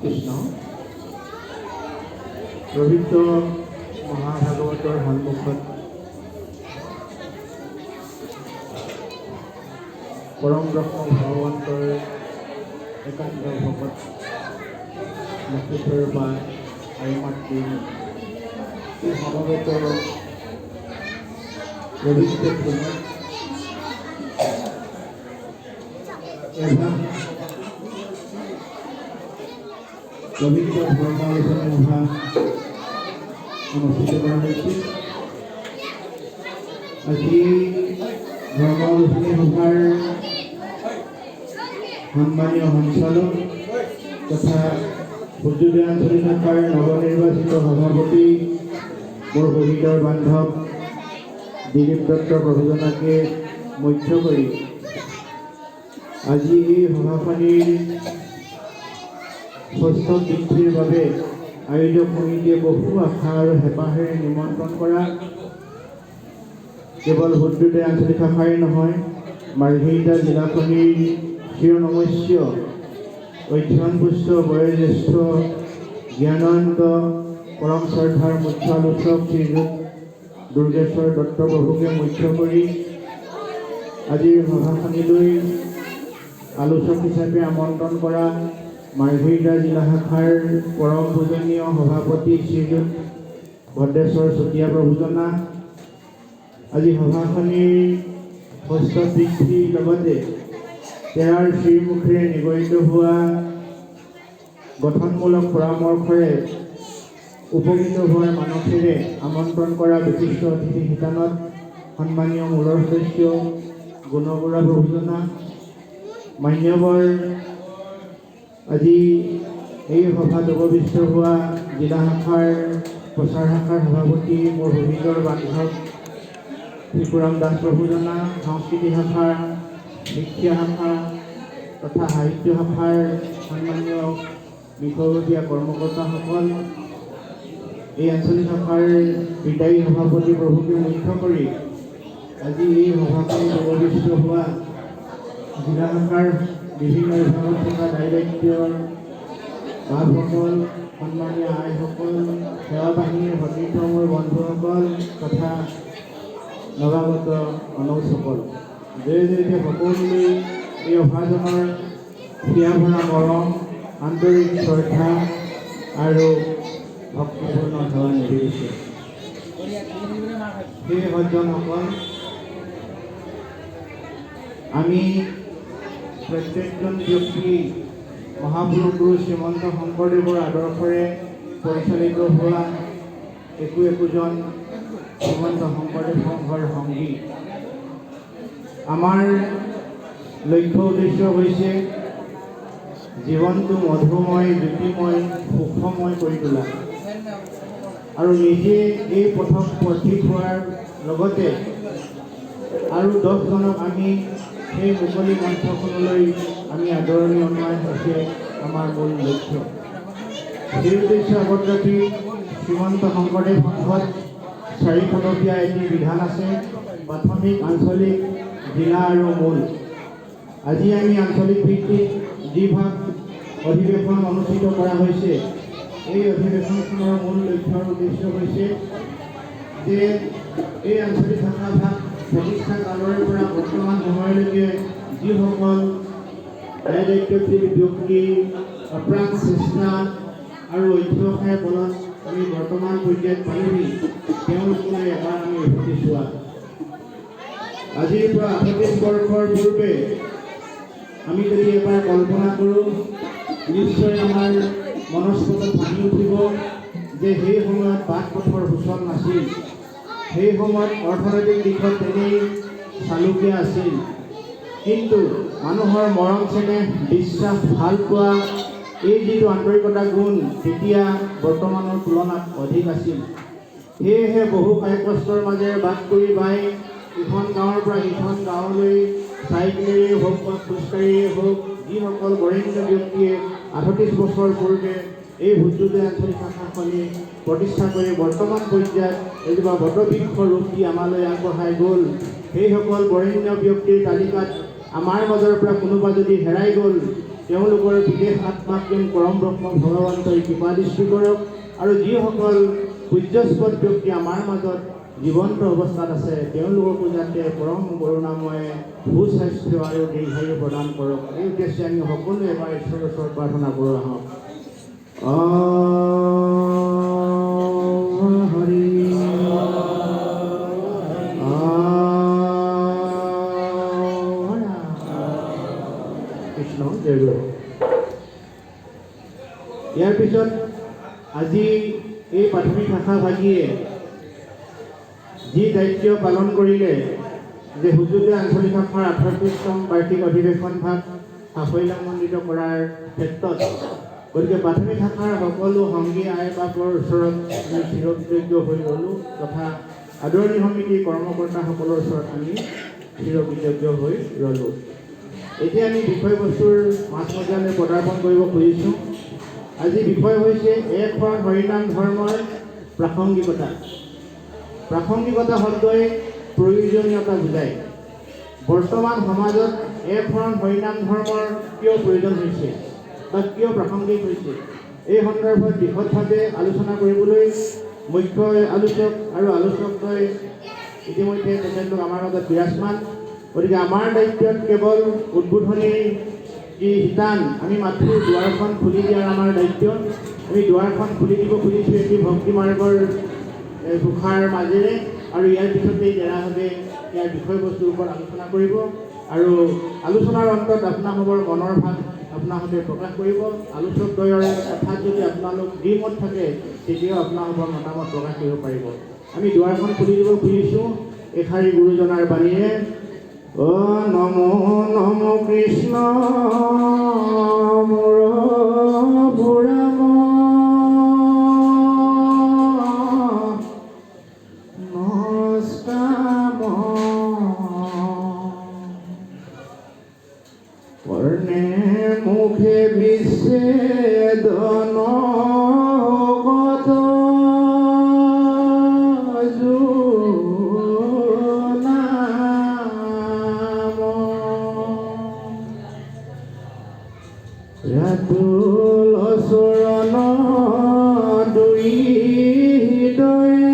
কৃষ্ণ পবিত্ৰ মহাভাগৱতৰ সন্মুখত পৰম ব্ৰহ্ম ভগৱন্তৰ একান্ত ভকত লক্ষীশ্বর বা আইমাতৃ এই সমবেত পবিত্র পুণ্য পবিত্র ধর্ম আলোচনা সভা অনুষ্ঠিত করা হয়েছে। আজি ধর্ম আলোচনী সভার সম্মানীয় সঞ্চালক তথা সূর্যোদয় আঞ্চলিক শাখার নবনির্বাচিত সভাপতি মোৰ শহীদৰ বান্ধৱ দিলীপ দত্ত প্ৰভুজনাকে মুখ্য কৰি আজি এই সভাখনিৰ ষষ্ঠ বৃদ্ধিৰ বাবে আয়োজক সমিতিয়ে বহু আশা আৰু হেঁপাহেৰে নিমন্ত্ৰণ কৰা কেৱল সূৰ্যোদয় আঞ্চলিক শাখাই নহয়, মাৰ্ঘেৰিটা জিলাখনিৰ শিৰনমস্য অধ্যয়নপুষ্ট বয়োজ্যেষ্ঠ জ্ঞানানন্দ পৰম শ্ৰদ্ধাৰ মুখ্য আলোচক শ্ৰীযুত দুৰ্গেশ্বৰ দত্ত প্ৰভুকে মুখ্য কৰি আজিৰ সভাখনিলৈ আলোচক হিচাপে আমন্ত্ৰণ কৰা মাৰ্ঘেৰিটা জিলা শাখাৰ পৰম পূজনীয় সভাপতি শ্ৰীযুত ভদ্ৰেশ্বৰ চুতীয়া প্ৰভুজনা, আজি সভাখনিৰ ষষ্ঠ বৃদ্ধিৰ লগতে তেওঁৰ শ্ৰীমুখেৰে নিগৰিত হোৱা গঠনমূলক পৰামৰ্শৰে উপকৃত হোৱাৰ মানসেৰে আমন্ত্ৰণ কৰা বিশিষ্ট অতিথি শিতানত সন্মানীয় মূলৰ সদস্য গুণবৰা প্ৰভুজনা, মান্যবৰ আজি এই সভাত উপবিষ্ট হোৱা জিলা শাখাৰ প্ৰচাৰ শাখাৰ সভাপতি মোৰ শহীদৰ বান্ধৱ ত্ৰিপুৰাম দাস প্ৰভুজনা, সংস্কৃতি শাখাৰ শিক্ষা শাখা তথা সাহিত্য শাখাৰ সন্মানীয় বিষয়ববীয়া কৰ্মকৰ্তাসকল, এই আঞ্চলিক শাখাৰ বিদায়ী সভাপতি প্ৰভুকে মুখ্য কৰি আজি এই সভাখনিত উপবিষ্ট হোৱা জিলা শাখাৰ বিভিন্ন বিভাগত থকা দায়িত্বৰ বাপসকল, সন্মানীয় আইসকল, সেৱা বাহিনীৰ সতীৰ্থ মোৰ বন্ধুসকল তথা নৱাগত অনৌসকল, জয়তে সকলোলৈ এই অভাজনৰ হিয়া-ভৰা মৰম, আন্তৰিক শ্ৰদ্ধা আৰু ভক্তিপূৰ্ণ সেৱা নিবেদিছে। সেই সজ্জনসকল, আমি প্ৰত্যেকজন ব্যক্তি মহাপুৰুষ গুৰু শ্ৰীমন্ত শংকৰদেৱৰ আদৰ্শৰে পৰিচালিত হোৱা একোজন শ্ৰীমন্ত শংকৰদেৱ সংঘৰ সংগী। আমাৰ লক্ষ্য উদ্দেশ্য হৈছে জীৱনটো মধুময়, জ্যোতিময়, সুখময় কৰি তোলা আৰু নিজে এই পথত পথিক হোৱাৰ লগতে আৰু 10জনক আমি সেই মুকলি মঞ্চখনলৈ আমি আদৰণি অনোৱাই হৈছে আমাৰ মূল লক্ষ্য। সেই উদ্দেশ্য আগত ৰাখি শ্ৰীমন্ত শংকৰদেৱ সংঘত 4খনকীয়া এটি বিধান আছে, প্ৰাথমিক, আঞ্চলিক, জিলা আৰু মূল। আজি আমি আঞ্চলিক ভিত্তিত যিভাগ অধিৱেশন অনুষ্ঠিত কৰা হৈছে, এই অধিৱেশনখনৰ মূল লক্ষ্যৰ উদ্দেশ্য হৈছে যে এই আঞ্চলিক শাখাভাগ প্ৰতিষ্ঠা কালৰে পৰা বৰ্তমান সময়লৈকে যিসকল দায়িত্বশীল ব্যক্তি অপ্ৰাণ চেষ্টা আৰু অধ্যৱসায়ৰ বলত আমি বৰ্তমান পৰ্যায়ত পালোহি, তেওঁলোকলৈ এবাৰ আমি উভতি চোৱা। আজিৰ পৰা 38 বৰ্ষৰ পূৰ্বে আমি যদি এবাৰ কল্পনা কৰোঁ, নিশ্চয় আমাৰ মনস্পটত ভাঙি উঠিব যে সেই সময়ত বাট পথৰ সুচল নাছিল, সেই সময়ত অৰ্থনৈতিক দিশত তেনেই চালুকীয়া আছিল, কিন্তু মানুহৰ মৰম চেনেহ, বিশ্বাস, ভাল পোৱা, এই যিটো আন্তৰিকতা গুণ তেতিয়া বৰ্তমানৰ তুলনাত অধিক আছিল। সেয়েহে বহু কায় কষ্টৰ মাজেৰে বাট কৰি বাই ইখন গাঁৱৰ পৰা সিখন গাঁৱলৈ চাইকেলেৰে হওক বা খোজকাঢ়িয়ে হওক যিসকল বৰেণ্য ব্যক্তিয়ে 38 বছৰ পূৰ্বে এই ভোজদুজে আঞ্চলিক শাখাখনি প্ৰতিষ্ঠা কৰি বৰ্তমান পৰ্যায়ত এজোপা বটবৃক্ষ ৰূপ দি আমালৈ আগবঢ়াই গ'ল। সেইসকল বৰেণ্য ব্যক্তিৰ তালিকাত আমাৰ মাজৰ পৰা কোনোবা যদি হেৰাই গ'ল, তেওঁলোকৰ বিদেশ আত্মাক যেন পৰম ব্ৰহ্ম ভগৱন্তই কৃপা দৃষ্টি কৰক। আৰু যিসকল পূজ্যস্পদ ব্যক্তি আমাৰ মাজত জীৱন্ত অৱস্থাত আছে, তেওঁলোককো যাতে পৰম কৰুণাময়ে সুস্বাস্থ্য আৰু দীৰ্ঘায়ু প্ৰদান কৰক। এই উদ্দেশ্যে আমি সকলোৱে এবাৰ ঈশ্বৰৰ ওচৰত প্ৰাৰ্থনা কৰোঁ আহক। হৰি কৃষ্ণ জয় গুৰু। ইয়াৰ পিছত আজি এই প্ৰাথমিক শাখাভাগীয়ে যি দায়িত্ব পালন কৰিলে যে হুজুগে আঞ্চলিক শাখাৰ 38তম বাৰ্ষিক অধিৱেশন ভাগ সাফল্যমণ্ডিত কৰাৰ ক্ষেত্ৰত, গতিকে প্ৰাথমিক শাখাৰ সকলো সংগী আই বাপৰ ওচৰত আমি চিৰকৃতজ্ঞ হৈ ৰ'লোঁ, তথা আদৰণি সমিতিৰ কৰ্মকৰ্তাসকলৰ ওচৰত আমি চিৰকৃতজ্ঞ হৈ ৰ'লোঁ। এতিয়া আমি বিষয়বস্তুৰ মাজমজিয়ালৈ পদাৰ্পণ কৰিব খুজিছোঁ। আজি বিষয় হৈছে এক শৰণ হৰিনাম ধৰ্মৰ প্ৰাসংগিকতা। প্ৰাসংগিকতা শব্দই প্ৰয়োজনীয়তা বুজায়। বৰ্তমান সমাজত এক শৰণ হৰিনাম ধৰ্মৰ কিয় প্ৰয়োজন হৈছে বা কিয় প্ৰাসংগিক হৈছে, এই সন্দৰ্ভত বৃহৎভাৱে আলোচনা কৰিবলৈ মুখ্য আলোচক আৰু আলোচকদ্বয় ইতিমধ্যে তেখেতলোক আমাৰ মাজত বিৰাজমান। গতিকে আমাৰ দায়িত্বত কেৱল উদ্বোধনীৰ যি শিতান, আমি মাথো দুৱাৰখন খুলি দিয়াৰ আমাৰ দায়িত্ব। আমি দুৱাৰখন খুলি দিব খুজিছোঁ এটি ভক্তি মাৰ্গৰ ঘোষাৰ মাজেৰে, আৰু ইয়াৰ পিছতেই ডেৰাভাৱে ইয়াৰ বিষয়বস্তুৰ ওপৰত আলোচনা কৰিব, আৰু আলোচনাৰ অন্তত আপোনালোকৰ মনৰ ভাৱ আপোনালোকে প্ৰকাশ কৰিব। আলোচকদ্বয়ৰ কথাত যদি আপোনালোক দ্বিমত থাকে, তেতিয়াও আপোনালোকৰ মতামত প্ৰকাশ কৰিব পাৰিব। আমি দুৱাৰখন খুলি দিব খুজিছোঁ এষাৰি গুৰুজনাৰ বাণীৰে। নমো নমো কৃষ্ণ মোৰ ভুৰাম নস্কাম কৰ্ণে মুখে বিচ্ছেদন গত ৰাতুল চৰণ দুই হৃদয়ে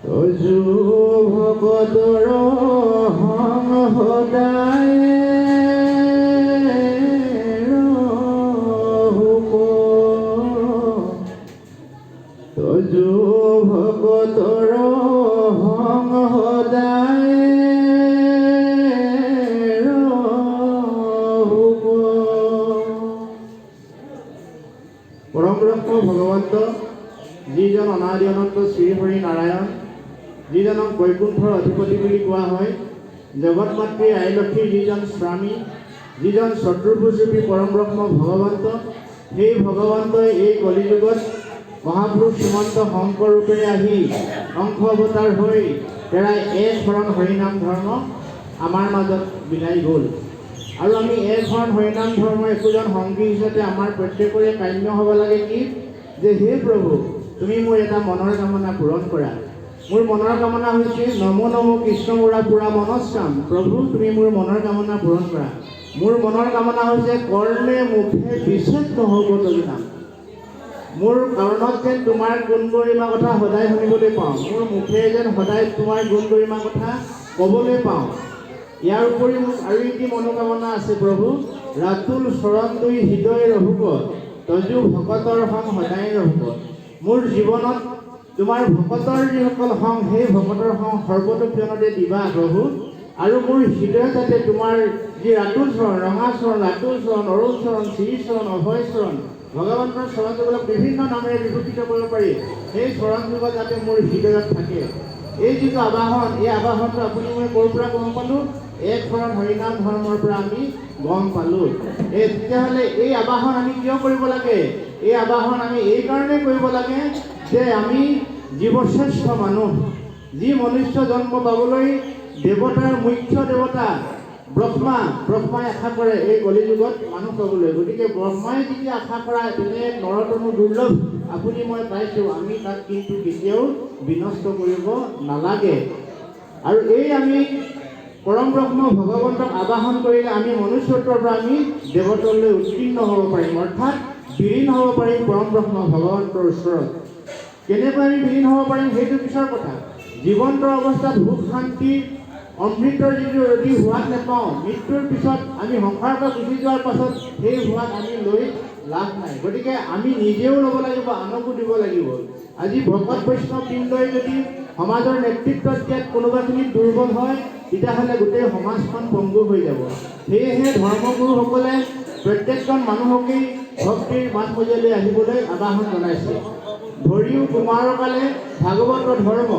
তজু ভকতৰ সং সদায় তজু ভকতৰ সং সদায় পৰম ব্ৰহ্ম ভগৱন্ত যিজন অনাদি অনন্ত শ্ৰীহৰি নাৰায়ণ, যিজনক বৈকুণ্ঠৰ অধিপতি বুলি কোৱা হয়, জগত মাতৃ আইলক্ষীৰ যিজন স্বামী, যিজন চতুৰ্ভুজৰূপী পৰম ব্ৰহ্ম ভগৱন্ত, সেই ভগৱন্তই এই কলিযুগত মহাপুৰুষ শ্ৰীমন্ত শংকৰ ৰূপেৰে আহি অংশ অৱতাৰ হৈ প্ৰায় এক শৰণ হৰিনাম ধৰ্ম আমাৰ মাজত বিলাই গ'ল। আৰু আমি এক শৰণ হৰিনাম ধৰ্ম একোজন সংগী হিচাপে আমাৰ প্ৰত্যেকৰে কাম্য হ'ব লাগে কি, যে হে প্ৰভু, তুমি মোৰ এটা মনৰ কামনা পূৰণ কৰা। মোৰ মনৰ কামনা হৈছে নমো নমো কৃষ্ণ মুৰা পুৰা মনস্কাম। প্ৰভু, তুমি মোৰ মনৰ কামনা পূৰণ কৰা। মোৰ মনৰ কামনা হৈছে কৰ্ণে মুখে বিচ্ছেদ নহ'ব নাম। মোৰ কাৰণত যেন তোমাৰ গুণ গৰিমা কথা সদায় শুনিবলৈ পাওঁ, মোৰ মুখেৰে যেন সদায় তোমাৰ গুণ গৰিমা কথা ক'বলৈ পাওঁ। ইয়াৰ উপৰি মোক আৰু এটি মনোকামনা আছে প্ৰভু, ৰাতুল চৰণ দুই হৃদয় ৰহুক তজু ভকতৰ সং সদায় ৰহুক। মোৰ জীৱনত তোমাৰ ভকতৰ যিসকল সং, সেই ভকতৰ সং সৰ্বতোক্ষণতে দিবা প্ৰভু। আৰু মোৰ হৃদয় যাতে তোমাৰ যি ৰাতুল চৰণ, ৰঙা চৰণ, ৰাতুল চৰণ, অৰুণ চৰণ, শ্ৰী চৰণ, অভয় চৰণ, ভগৱন্তৰ চৰণ যুগলক বিভিন্ন নামেৰে বিভূষিত কৰিব পাৰি, সেই চৰণ যুগত যাতে মোৰ হৃদয়ত থাকে। এই যিটো আবাহন, এই আবাহনটো আপুনি মই ক'ৰ পৰা গম পালোঁ? এক শৰণ হৰিনাম ধৰ্মৰ পৰা আমি গম পালোঁ। তেতিয়াহ'লে এই আবাহন আমি কিয় কৰিব লাগে? এই আবাহন আমি এইকাৰণে কৰিব লাগে যে আমি জীৱশ্ৰেষ্ঠ মানুহ, যি মনুষ্য জন্ম পাবলৈ দেৱতাৰ মুখ্য দেৱতা ব্ৰহ্মাই আশা কৰে এই কলিযুগত মানুহ পাবলৈ। গতিকে ব্ৰহ্মাই যেতিয়া আশা কৰা তেনে নৰতনু দুৰ্লভ আপুনি মই পাইছোঁ, আমি তাক কিন্তু কেতিয়াও বিনষ্ট কৰিব নালাগে। আৰু এই আমি পৰম ব্ৰহ্ম ভগৱন্তক আবাহন কৰিলে আমি মনুষ্যত্বৰ পৰা আমি দেৱতালৈ উত্তীৰ্ণ হ'ব পাৰিম, অৰ্থাৎ বিলীন হ'ব পাৰিম পৰম ব্ৰহ্ম ভগৱন্তৰ ওচৰত। কেনেকৈ আমি বিলীন হ'ব পাৰিম সেইটো পিছৰ কথা। জীৱন্তৰ অৱস্থাত সুখ শান্তি অমৃতৰ যিটো যদি সোৱাদ নাপাওঁ, মৃত্যুৰ পিছত আমি সংসাৰৰ পৰা গুচি যোৱাৰ পাছত সেই সোৱাদ আমি লৈ লাভ নাই। গতিকে আমি নিজেও ল'ব লাগিব, আনকো দিব লাগিব। আজি ভকত বৈষ্ণৱ বৃন্দই যদি সমাজৰ নেতৃত্বত দিয়াত কোনোবাখিনিত দুৰ্বল হয়, তেতিয়াহ'লে গোটেই সমাজখন পংগু হৈ যাব। সেয়েহে ধৰ্মগুৰুসকলে প্ৰত্যেকজন মানুহকেই ভক্তিৰ মাজ-মজিয়ালৈ আহিবলৈ আবাহন জনাইছে। ধৰিও কুমাৰকালে ভাগৱতৰ ধৰ্ম।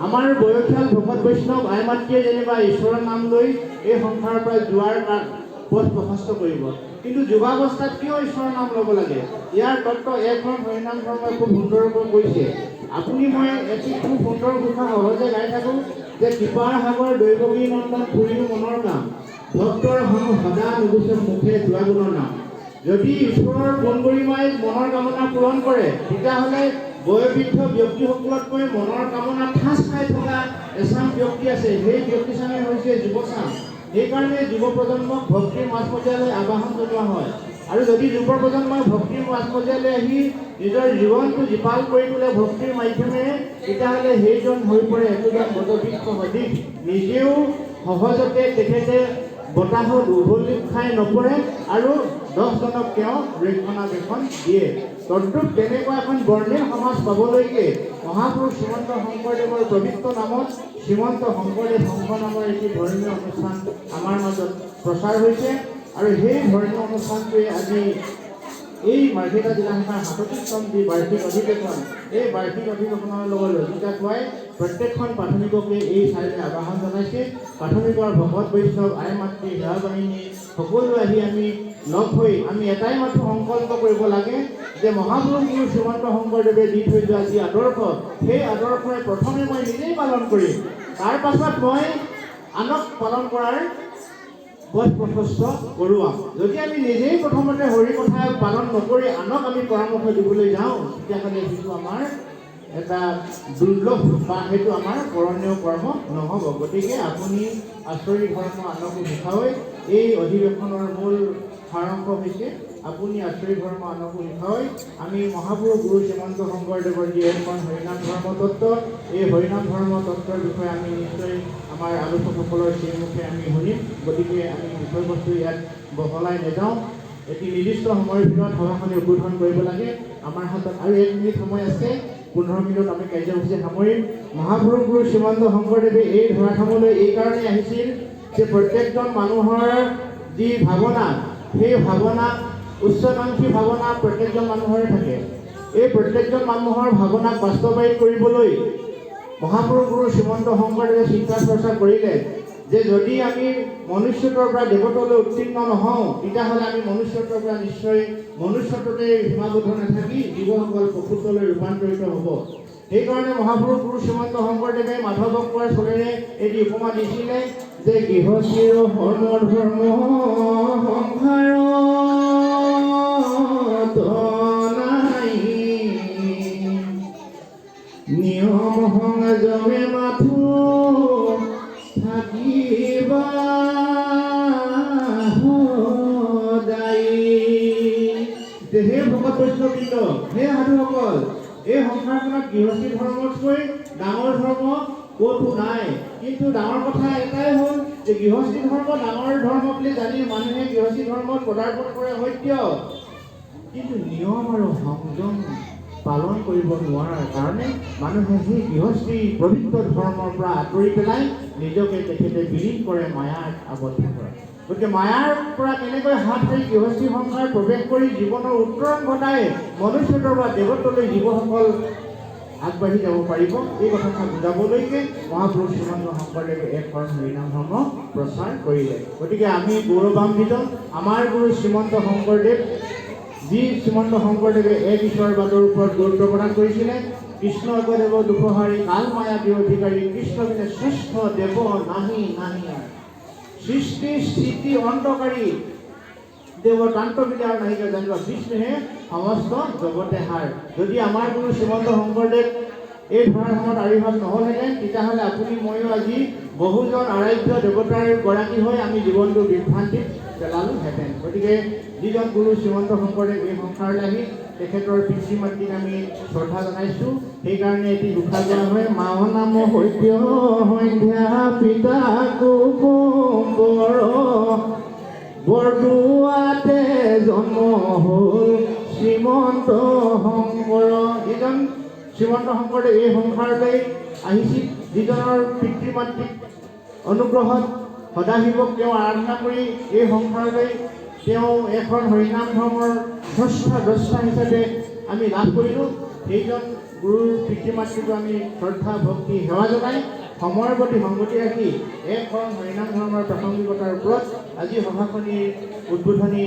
আমাৰ বয়সীয়াল ভকত বৈষ্ণৱ আই মাতৃয়ে যেনিবা ঈশ্বৰৰ নাম লৈ এই সংসাৰৰ পৰা যোৱাৰ পথ প্ৰশস্ত কৰিব, কিন্তু যুৱাৱস্থাত কিয় ঈশ্বৰৰ নাম ল'ব লাগে? ইয়াৰ তত্ত্ব এখন হৰিনাম ধৰ্মই খুব সুন্দৰকৈ কৈছে। আপুনি মই এটি খুব সুন্দৰ ঘোষা সহজে গাই থাকোঁ যে কৃপাৰ সাগৰ দৈৱকী নন্দন ফুৰিও মনৰ কাম, ভক্তৰ সং সদা নুগুচে মুখে যোৱা গুণৰ নাম। যদি ঈশ্বৰৰ গুণ গৰিমাই মনৰ কামনা পূৰণ কৰে, তেতিয়াহ'লে বয়োবৃদ্ধ ব্যক্তিসকলতকৈ মনৰ কামনা ঠাঁচ খাই থকা এচাম ব্যক্তি আছে, সেই ব্যক্তিচামে হৈছে যুৱচাম। সেইকাৰণে যুৱ প্ৰজন্মক ভক্তিৰ মাজ-মজিয়ালৈ আবাহন জনোৱা হয়। আৰু যদি যুৱ প্ৰজন্মই ভক্তিৰ মাজ-মজিয়ালৈ আহি নিজৰ জীৱনটো জীপাল কৰি তোলে ভক্তিৰ মাধ্যমেৰে, তেতিয়াহ'লে সেইজন হৈ পৰে একোজন বটবৃক্ষ সদৃশ। নিজেও সহজতে তেখেতে বতাহত উঘলি খাই নপৰে আৰু 10জনক তেওঁ ৰক্ষণাবেক্ষণ দিয়ে। তদ্ৰূপ তেনেকুৱা এখন বৰ্ণিল সমাজ পাবলৈকে মহাপুৰুষ শ্ৰীমন্ত শংকৰদেৱৰ পবিত্ৰ নামত শ্ৰীমন্ত শংকৰদেৱ সংঘ নামৰ এটি ধৰ্মীয় অনুষ্ঠান আমাৰ মাজত প্ৰচাৰ হৈছে। আৰু সেই ধৰ্মীয় অনুষ্ঠানটোৱে আজি এই মাৰ্ঘেৰিটা জিলা শাখাৰ 37তম যি বাৰ্ষিক অধিৱেশন, এই বাৰ্ষিক অধিৱেশনৰ লগত ৰচিকা খুৱাই প্ৰত্যেকখন প্ৰাথমিককে এই ঠাইলৈ আবাহন জনাইছে। প্ৰাথমিকৰ ভকত বৈষ্ণৱ আই মাতৃ সেৱা বাহিনী সকলো আহি আমি লগ হৈ আমি এটাই মাত্ৰ সংকল্প কৰিব লাগে যে মহাপুৰুষ গুৰু শ্ৰীমন্ত শংকৰদেৱে দি থৈ যোৱা যি আদৰ্শ, সেই আদৰ্শৰে প্ৰথমে মই নিজেই পালন কৰিম, তাৰ পাছত মই আনক পালন কৰাৰ পথ প্ৰশস্ত কৰোৱাম। যদি আমি নিজেই প্ৰথমতে হৰি কথা পালন নকৰি আনক আমি পৰামৰ্শ দিবলৈ যাওঁ, তেতিয়াহ'লে সেইটো আমাৰ এটা দুৰ্লভ বা সেইটো আমাৰ কৰণীয় কৰ্ম নহ'ব। গতিকে আপুনি আচৰিত ধৰ্ম আনকো শিকাই, এই অধিৱেশনৰ মূল সাৰাংশ হৈছে আপুনি আচৰিত ধৰ্ম আনকো শিকাই। আমি মহাপুৰুষ গুৰু শ্ৰীমন্ত শংকৰদেৱৰ যি এখন হৰিনাম ধৰ্ম তত্ত্ব, এই হৰিনাম ধৰ্ম তত্ত্বৰ বিষয়ে আমি নিশ্চয় আমাৰ আলোচকসকলৰ শ্ৰীমুখে আমি শুনিম। গতিকে আমি বিষয়বস্তু ইয়াত বহলাই নাযাওঁ। এটি নিৰ্দিষ্ট সময়ৰ ভিতৰত সভাখনি উদ্বোধন কৰিব লাগে। আমাৰ হাতত আৰু 1 মিনিট সময় আছে, 15 মিনিটত আমি কাৰ্যসূচী সামৰিম। মহাপুৰুষ গুৰু শ্ৰীমন্ত শংকৰদেৱে এই ধৰাধামলৈ এইকাৰণেই আহিছিল যে প্ৰত্যেকজন মানুহৰ যি ভাৱনা, সেই ভাৱনা উচ্চাকাংক্ষী ভাৱনা প্ৰত্যেকজন মানুহৰে থাকে। এই প্ৰত্যেকজন মানুহৰ ভাৱনাক বাস্তৱায়িত কৰিবলৈ মহাপুৰুষ গুৰু শ্ৰীমন্ত শংকৰদেৱে চিন্তা চৰ্চা কৰিলে যে যদি আমি মনুষ্যত্বৰ পৰা দেৱতালৈ উত্তীৰ্ণ নহওঁ, তেতিয়াহ'লে আমি মনুষ্যত্বৰ পৰা নিশ্চয় মনুষ্যত্বতে সীমাবদ্ধ নাথাকি জীৱসকল প্ৰকৃতলৈ ৰূপান্তৰিত হ'ব। সেইকাৰণে মহাপুৰুষ গুৰু শ্ৰীমন্ত শংকৰদেৱে মাধৱক কোৱাৰ চলেৰে এটি উপমা দিছিলে যে গৃহস্থিৰ ধৰ্ম সংসাৰত নাই, নিয়ম সংযমে মাথো থাকিবা সদায়। হে ভকত বৈষ্ণৱবৃন্দ, হে সাধুসকল, এই সংসাৰখনত গৃহস্থী ধৰ্মতকৈ ডাঙৰ ধৰ্ম ক'তো নাই। কিন্তু ডাঙৰ কথা এটাই হ'ল যে গৃহস্থী ধৰ্ম ডাঙৰ ধৰ্ম বুলি জানি মানুহে গৃহস্থী ধৰ্মত পদাৰ্পণ কৰে সত্য, কিন্তু নিয়ম আৰু সংযম পালন কৰিব নোৱাৰাৰ কাৰণে মানুহে সেই গৃহস্থী পবিত্ৰ ধৰ্মৰ পৰা আঁতৰি পেলাই নিজকে তেখেতে বিলীন কৰে, মায়াত আবদ্ধ কৰে। গতিকে মায়াৰ পৰা কেনেকৈ হাত সাৰি গৃহস্থী সংসাৰ প্ৰৱেশ কৰি জীৱনৰ উত্তৰণ ঘটাই মনুষ্যত্বৰ পৰা দেৱত্বলৈ জীৱসকল আগবাঢ়ি যাব পাৰিব, এই কথাষাৰ বুজাবলৈকে মহাপুৰুষ শ্ৰীমন্ত শংকৰদেৱে এক শৰণ হৰিনাম ধৰ্ম প্ৰচাৰ কৰিলে। গতিকে আমি গৌৰৱান্বিত, আমাৰ গুৰু শ্ৰীমন্ত শংকৰদেৱ, যি শ্ৰীমন্ত শংকৰদেৱে এক ঈশ্বৰবাদৰ ওপৰত গুৰুত্ব প্ৰদান কৰিছিলে, কৃষ্ণ একদেৱ দুপহাৰী কাল মায়াবী অধিকাৰী কৃষ্ণ বিনে শ্ৰেষ্ঠ দেৱ নাহি নাহি আৰ সৃষ্টি স্থিতি অন্তকাৰী দেৱ তান্ত বিনে আৰ নাহিকা জানিব বিষ্ণুহে সমস্ত জগতে হাৰ। যদি আমাৰ গুৰু শ্ৰীমন্ত শংকৰদেৱ এই ধৰাধামত আবিৰ্ভাৱ নহ'লহেঁতেন তেতিয়াহ'লে আপুনি ময়ো আজি বহুজন আৰাধ্য দেৱতাৰ গৰাকী হৈ আমি জীৱনটো বিভ্ৰান্তিত পেলালোহেঁতেন। গতিকে যিজন গুৰু শ্ৰীমন্ত শংকৰদেৱ এই সংসাৰলৈ আহি তেখেতৰ পিতৃ মাতৃক আমি শ্ৰদ্ধা জনাইছোঁ। সেইকাৰণে এটি ঘোষা কৰা হয় মাও নাম সত্য সন্ধ্যা পিতা কুকুম্বৰ বৰদুৱাতে জন্ম হ'ল শ্ৰীমন্ত শংকৰ। যিজন শ্ৰীমন্ত শংকৰদেৱ এই সংসাৰলৈ আহিছিল, যিজনৰ পিতৃ মাতৃক অনুগ্ৰহত সদাশিৱক তেওঁ আৰাধনা কৰি এই সংসাৰলৈ তেওঁ এখন হৰিনাম ধৰ্মৰ দ্ৰষ্টা হিচাপে আমি লাভ কৰিলোঁ। সেইজন গুৰুৰ পিতৃ মাতৃকো আমি শ্ৰদ্ধা ভক্তি সেৱা জনাই সময়ৰ প্ৰতি সংগতি ৰাখি এখন হৰিনাম ধৰ্মৰ প্ৰাসংগিকতাৰ ওপৰত আজি সভাখনিৰ উদ্বোধনী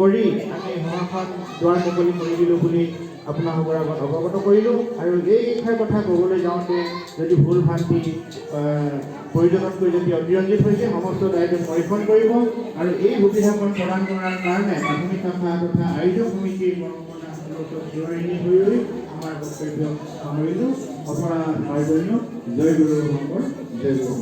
কৰি আমি সভাখন দুৱাৰ মুকলি কৰি দিলোঁ বুলি আপোনালোকৰ আগত অৱগত কৰিলোঁ। আৰু এই শিক্ষাৰ কথা ক'বলৈ যাওঁতে যদি ভুল ভ্ৰান্তি প্ৰয়োজনতকৈ যদি অতিৰঞ্জিত হৈছে সমস্ত দায়িত্ব পৰীক্ষণ কৰিব। আৰু এই সুবিধাকণ প্ৰদান কৰাৰ কাৰণে প্ৰাথমিক শাখা তথা আয়োজক সমিতিৰ চিৰঋণী হৈ আমাৰ বক্তব্য সামৰিলোঁ। অপৰাধ মাৰ্জন্য। জয় গুৰু শংকৰ, জয় গুৰু।